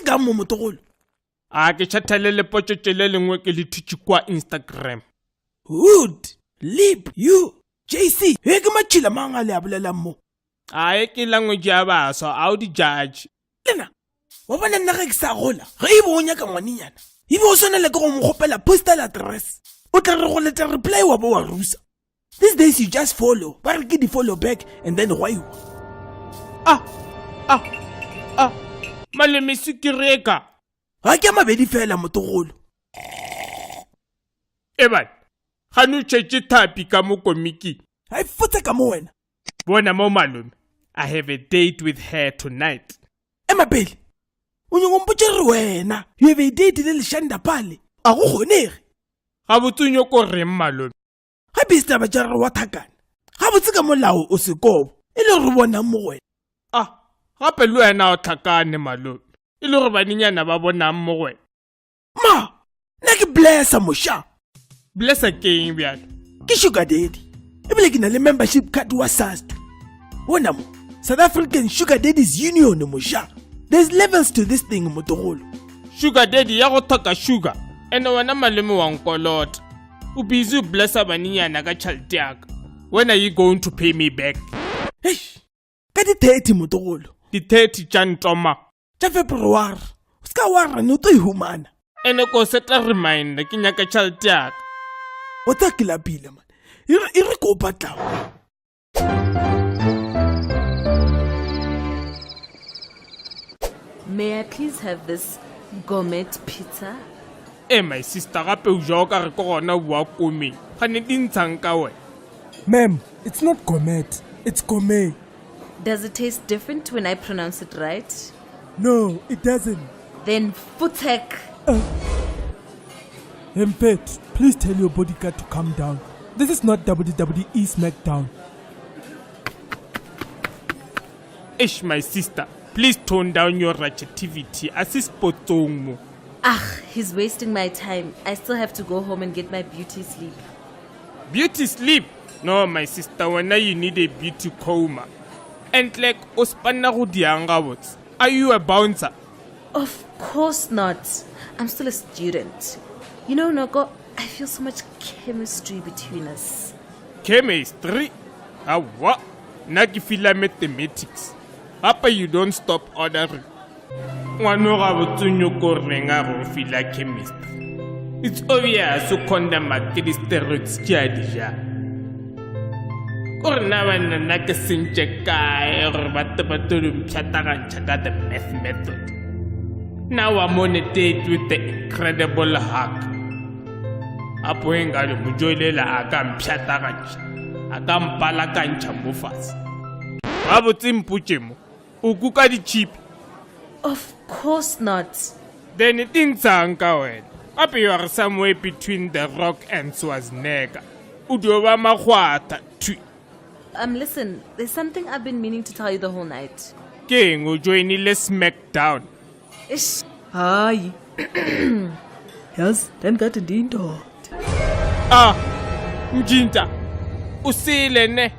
ka mo motogolo a ke chathalele potso le lengwe ke le thutse kwa Instagram. Hood Lip you JC he ke machila manga le abolela mo a ke language ya baso a o di judge lena wa bona nna ke sa gola ge e bonya ka ngwaninyana e bo sona le go mo gopela postal address o tla re go leta reply wa bo wa rusa. These days you just follow ba re ke di follow back and then why you maleme sikireka ga ke mabedi fela motogolo eban ga no tshetse thapi ka mo komiki ha ifutse ka mo wena bona mo malome I have a date with her tonight. Emapeli o nyongompotse re wena you have a date le leshanda pale a go kgonege ga botsunyo ko re malome ga bista ba tjara wa thakana ga botse ka molao o sekobo e le re bona mo wena gape le wena o tlhakane malome e le gore baninyana ba bonang mo wena ma nna ke blessa moša blessa keng bjalo ke sugar daddy ebile ke na le membership card wa SAST bona mo South African Sugar Daddies Union moša there's levels to this thing motogolo sugar daddy ya go thoka sugar ene wena malome wa nkolota o busy blessa baninyana ka tšhelete yaka. When are you going to pay me back? Hey, ka di 30 motogolo di 30 tša ntoma tša February o ska wara no to ihumana ene ko seta reminder ke nyaka tšhelete yaka o tsa ke lapile man e re ko patlago. May I please have this gourmet pizza? My sister gape o ja o ka re ko gona bua komeng ga ne di ntshang ka wena. Ma'am, it's not gourmet, it's gourmet. Does it taste different when I pronounce it right? No, it doesn't. Then Futek. Mpet, please tell your bodyguard to calm down. This is not WWE SmackDown. My sister, please tone down your ratchetivity. Assist potong. He's wasting my time. I still have to go home and get my beauty sleep. Beauty sleep? No, my sister, when you need a beauty coma. And like, are you a bouncer? Of course not. I'm still a student. You know, Noko, I feel so much chemistry between us. Chemistry? What? Naki feel mathematics. Papa, you don't stop ordering. It's obvious to condemn the steroids jadija. Or now and naka sinche kai or batabatum chataga the math method. Now I'm on a date with the incredible hack. Apoenga mujolela agam chataga agam palakancha mufas. Abutim puchimo. Ukuka di cheap. Of course not. Then it didn't sound going. Up you are somewhere between The Rock and Schwarzenegger. Udoba mahwata tui. Listen, there's something I've been meaning to tell you the whole night. King ujoinile SmackDown. Ish. Hayi. Yes, ndandikade ndiyindoda. Mjinta. Usile ne.